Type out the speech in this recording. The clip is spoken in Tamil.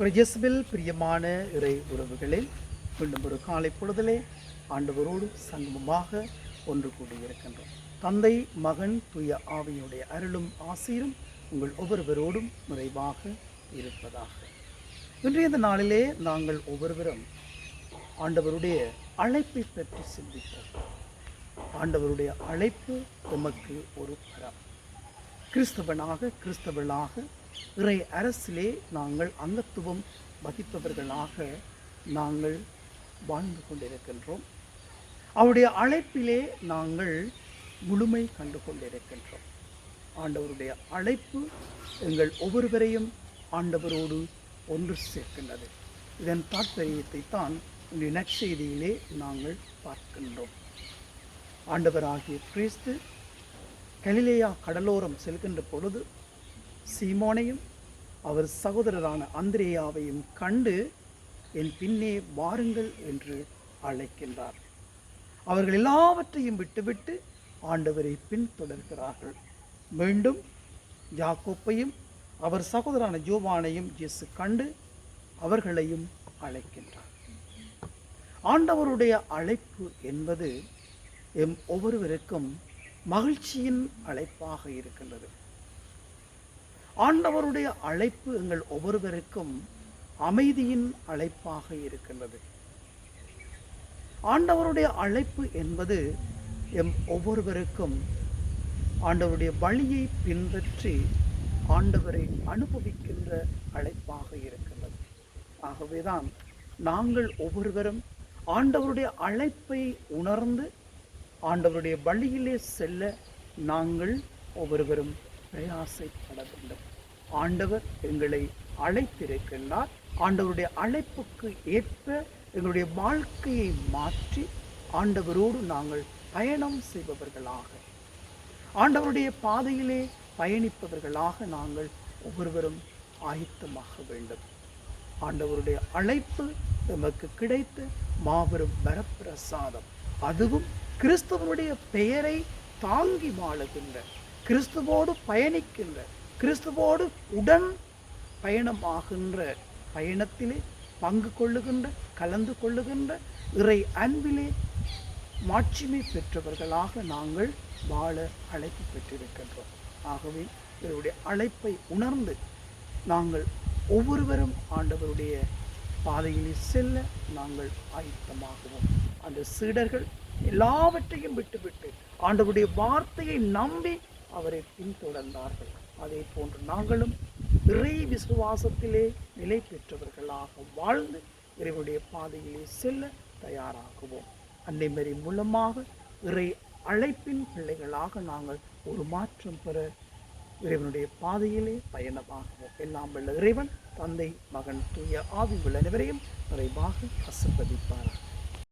ஒரு ஜெஸ்பில் பிரியமான இறை உறவுகளில் மீண்டும் ஒரு காலை பொழுதிலே ஆண்டவரோடு சங்கமமாக ஒன்று கூடியிருக்கின்றோம். தந்தை, மகன், தூய ஆவியுடைய அருளும் ஆசீரும் உங்கள் ஒவ்வொருவரோடும் நிறைவாக இருப்பதாக. இன்றைய நாளிலே நாங்கள் ஒவ்வொருவரும் ஆண்டவருடைய அழைப்பை பற்றி சிந்திப்போம். ஆண்டவருடைய அழைப்பு எமக்கு ஒரு பரம். கிறிஸ்தவளாக இறை அரசிலே நாங்கள் அங்கத்துவம் வகிப்பவர்களாக நாங்கள் வாழ்ந்து கொண்டிருக்கின்றோம். அவருடைய அழைப்பிலே நாங்கள் முழுமை கண்டு கொண்டிருக்கின்றோம். ஆண்டவருடைய அழைப்பு எங்கள் ஒவ்வொருவரையும் ஆண்டவரோடு ஒன்று சேர்க்கின்றது. இதன் தாற்பயத்தை தான் உங்களுடைய நற்செய்தியிலே நாங்கள் பார்க்கின்றோம். ஆண்டவராகிய கிறிஸ்து கலிலேயா கடலோரம் செல்கின்ற பொழுது சீமோனையும் அவர் சகோதரரான அந்திரேயாவையும் கண்டு என் பின்னே வாருங்கள் என்று அழைக்கின்றார். அவர்கள் எல்லாவற்றையும் விட்டுவிட்டு ஆண்டவரை பின்தொடர்கிறார்கள். மீண்டும் யாக்கோப்பையும் அவர் சகோதரான யோவானையும் இயேசு கண்டு அவர்களையும் அழைக்கின்றார். ஆண்டவருடைய அழைப்பு என்பது எம் ஒவ்வொருவருக்கும் மகிழ்ச்சியின் அழைப்பாக இருக்கின்றது. ஆண்டவருடைய அழைப்பு எங்கள் ஒவ்வொருவருக்கும் அமைதியின் அழைப்பாக இருக்கின்றது. ஆண்டவருடைய அழைப்பு என்பது எம் ஒவ்வொருவருக்கும் ஆண்டவருடைய வழியை பின்பற்றி ஆண்டவரை அனுபவிக்கின்ற அழைப்பாக இருக்கின்றது. ஆகவேதான் நாங்கள் ஒவ்வொருவரும் ஆண்டவருடைய அழைப்பை உணர்ந்து ஆண்டவருடைய வழியிலே செல்ல நாங்கள் ஒவ்வொருவரும் பிரயாசப்பட வேண்டும். ஆண்டவர் எங்களை அழைத்திருக்கின்றார். ஆண்டவருடைய அழைப்புக்கு ஏற்ப எங்களுடைய வாழ்க்கையை மாற்றி ஆண்டவரோடு நாங்கள் பயணம் செய்பவர்களாக, ஆண்டவருடைய பாதையிலே பயணிப்பவர்களாக நாங்கள் ஒவ்வொருவரும் ஆயத்தமாக வேண்டும். ஆண்டவருடைய அழைப்பு நமக்கு கிடைத்த மாபெரும் வரப்பிரசாதம். அதுவும் கிறிஸ்துவனுடைய பெயரை தாங்கி வாழுகின்ற, கிறிஸ்துவோடு பயணிக்கின்ற, கிறிஸ்துவோடு உடன் பயணமாகின்ற பயணத்திலே பங்கு கொள்ளுகின்ற, கலந்து கொள்ளுகின்ற, இறை அன்பிலே மாட்சிமை பெற்றவர்களாக நாங்கள் வாழ அழைப்பு பெற்றிருக்கின்றோம். ஆகவே இவருடைய அழைப்பை உணர்ந்து நாங்கள் ஒவ்வொருவரும் ஆண்டவருடைய பாதையிலே செல்ல நாங்கள் ஆயத்தமாகுவோம். அந்த சீடர்கள் எல்லாவற்றையும் விட்டுவிட்டு ஆண்டவருடைய வார்த்தையை நம்பி அவரை பின்தொடர்ந்தார்கள். அதே போன்று நாங்களும் இறை விசுவாசத்திலே நிலை பெற்றவர்களாக வாழ்ந்து இறைவனுடைய பாதையிலே செல்ல தயாராகுவோம். அன்னை மரி மூலமாக இறை அழைப்பின் பிள்ளைகளாக நாங்கள் ஒரு மாற்றம் பெற இறைவனுடைய பாதையிலே பயணமாகுவோம். எல்லாம் வல்ல இறைவன் தந்தை, மகன், தூய ஆவி உள்ள அனைவரையும் நிறைவாக ஆசீர்வதிப்பாராக.